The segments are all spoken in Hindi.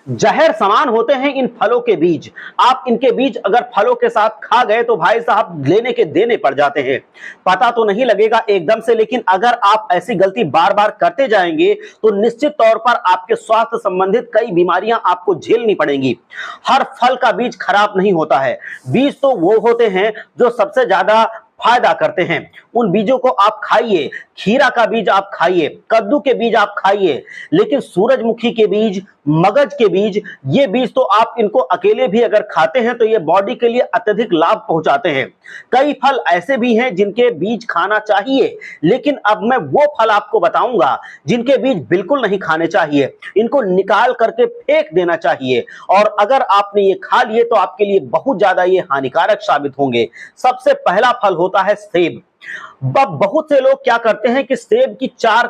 जहर समान होते हैं इन फलों के बीज। आप इनके बीज अगर फलों के साथ खा गए तो भाई साहब लेने के देने पड़ जाते हैं। पता तो नहीं लगेगा एकदम से, लेकिन अगर आप ऐसी गलती बार बार करते जाएंगे तो निश्चित तौर पर आपके स्वास्थ्य संबंधित कई बीमारियां आपको झेलनी पड़ेंगी। हर फल का बीज खराब नहीं होता है। बीज तो वो होते हैं जो सबसे ज्यादा फायदा करते हैं, उन बीजों को आप खाइए। खीरा का बीज आप खाइए, कद्दू के बीज आप खाइए, लेकिन सूरजमुखी के बीज, मगज के बीज, ये बीज तो आप इनको अकेले भी अगर खाते हैं तो ये बॉडी के लिए अत्यधिक लाभ पहुंचाते हैं। कई फल ऐसे भी हैं जिनके बीज खाना चाहिए, लेकिन अब मैं वो फल आपको बताऊंगा जिनके बीज बिल्कुल नहीं खाने चाहिए। इनको निकाल करके फेंक देना चाहिए, और अगर आपने ये खा लिए तो आपके लिए बहुत ज्यादा ये हानिकारक साबित होंगे। सबसे पहला फल होता है सेब। बहुत से लोग क्या करते हैं कि सेब की 4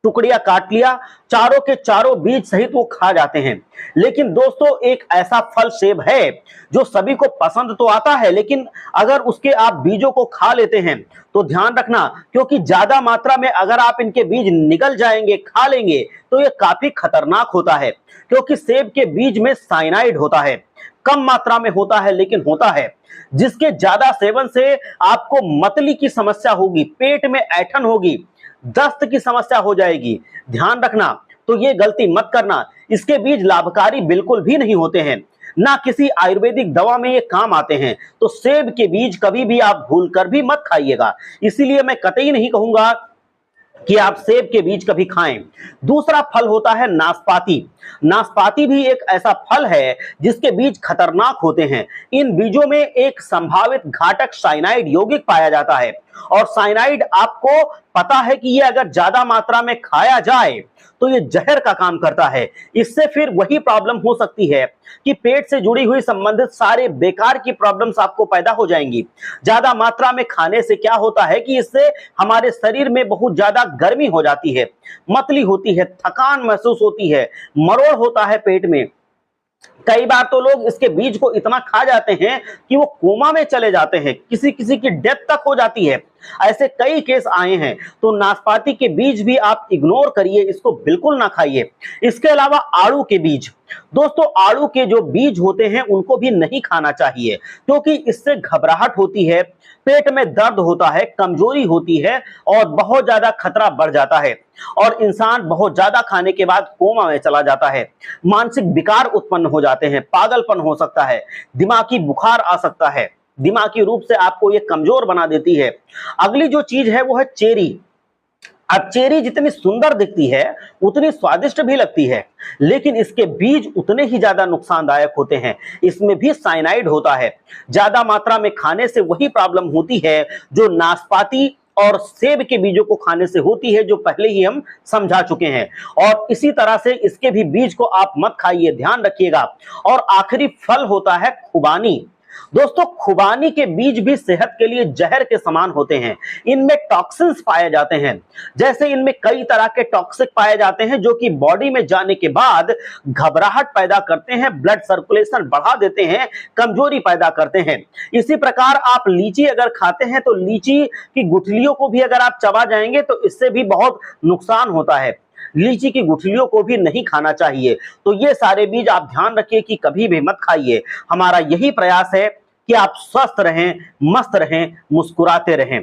टुकड़ियां काट लिया, चारों के चारों बीज सहित वो खा जाते हैं। लेकिन दोस्तों, एक ऐसा फल सेब है जो सभी को पसंद तो आता है, लेकिन अगर उसके आप बीजों को खा लेते हैं तो ध्यान रखना, क्योंकि ज्यादा मात्रा में अगर आप इनके बीज निगल जाएंगे, खा लेंगे, तो ये काफी खतरनाक होता है। क्योंकि सेब के बीज में साइनाइड होता है। कम मात्रा में होता है, लेकिन होता है, जिसके ज्यादा सेवन से आपको मतली की समस्या होगी, पेट में ऐंठन होगी, दस्त की समस्या हो जाएगी। ध्यान रखना, तो ये गलती मत करना। इसके बीज लाभकारी बिल्कुल भी नहीं होते हैं, ना किसी आयुर्वेदिक दवा में ये काम आते हैं। तो सेब के बीज कभी भी आप भूलकर भी मत खाइएगा। इसीलिए मैं कतई नहीं कहूंगा कि आप सेब के बीज कभी खाएं। दूसरा फल होता है नाशपाती। नाशपाती भी एक ऐसा फल है जिसके बीज खतरनाक होते हैं। इन बीजों में एक संभावित घातक साइनाइड यौगिक पाया जाता है, और साइनाइड आपको पता है कि ये अगर ज्यादा मात्रा में खाया जाए तो ये जहर का काम करता है। इससे फिर वही प्रॉब्लम हो सकती है कि पेट से जुड़ी हुई संबंधित सारे बेकार की प्रॉब्लम्स आपको पैदा हो जाएंगी। ज्यादा मात्रा में खाने से क्या होता है कि इससे हमारे शरीर में बहुत ज्यादा गर्मी हो जाती है, मतली होती है, थकान महसूस होती है, मरोड़ होता है पेट में। कई बार तो लोग इसके बीज को इतना खा जाते हैं कि वो कोमा में चले जाते हैं, किसी किसी की डेथ तक हो जाती है। ऐसे कई केस आए हैं। तो नाशपाती के बीज भी आप इग्नोर करिए, इसको बिल्कुल ना खाइए। इसके अलावा आड़ू के बीज, दोस्तों आड़ू के जो बीज होते हैं उनको भी नहीं खाना चाहिए, क्योंकि इससे घबराहट होती है, पेट में दर्द होता है, कमजोरी होती है, और बहुत ज्यादा खतरा बढ़ जाता है, और इंसान बहुत ज्यादा खाने के बाद कोमा में चला जाता है। मानसिक विकार उत्पन्न हो जाते हैं, पागलपन हो सकता है, दिमागी बुखार आ सकता है, दिमागी रूप से आपको ये कमजोर बना देती है। अगली जो चीज है वो है चेरी। अब चेरी जितनी सुंदर दिखती है उतनी स्वादिष्ट भी लगती है, लेकिन इसके बीज उतने ही ज्यादा नुकसानदायक होते हैं। इसमें भी साइनाइड होता है। ज्यादा मात्रा में खाने से वही प्रॉब्लम होती है जो नाशपाती और सेब के बीजों को खाने से होती है, जो पहले ही हम समझा चुके हैं। और इसी तरह से इसके भी बीज को आप मत खाइए, ध्यान रखिएगा। और आखिरी फल होता है खुबानी। दोस्तों, खुबानी के बीज भी सेहत के लिए जहर के समान होते हैं। इनमें टॉक्सिन्स पाए जाते हैं। जैसे इनमें कई तरह के टॉक्सिक पाए जाते हैं जो कि बॉडी में जाने के बाद घबराहट पैदा करते हैं, ब्लड सर्कुलेशन बढ़ा देते हैं, कमजोरी पैदा करते हैं। इसी प्रकार आप लीची अगर खाते हैं तो लीची की गुठलियों को भी अगर आप चबा जाएंगे तो इससे भी बहुत नुकसान होता है। लीची की गुठलियों को भी नहीं खाना चाहिए। तो ये सारे बीज आप ध्यान रखिए कि कभी भी मत खाइए। हमारा यही प्रयास है कि आप स्वस्थ रहें, मस्त रहें, मुस्कुराते रहें।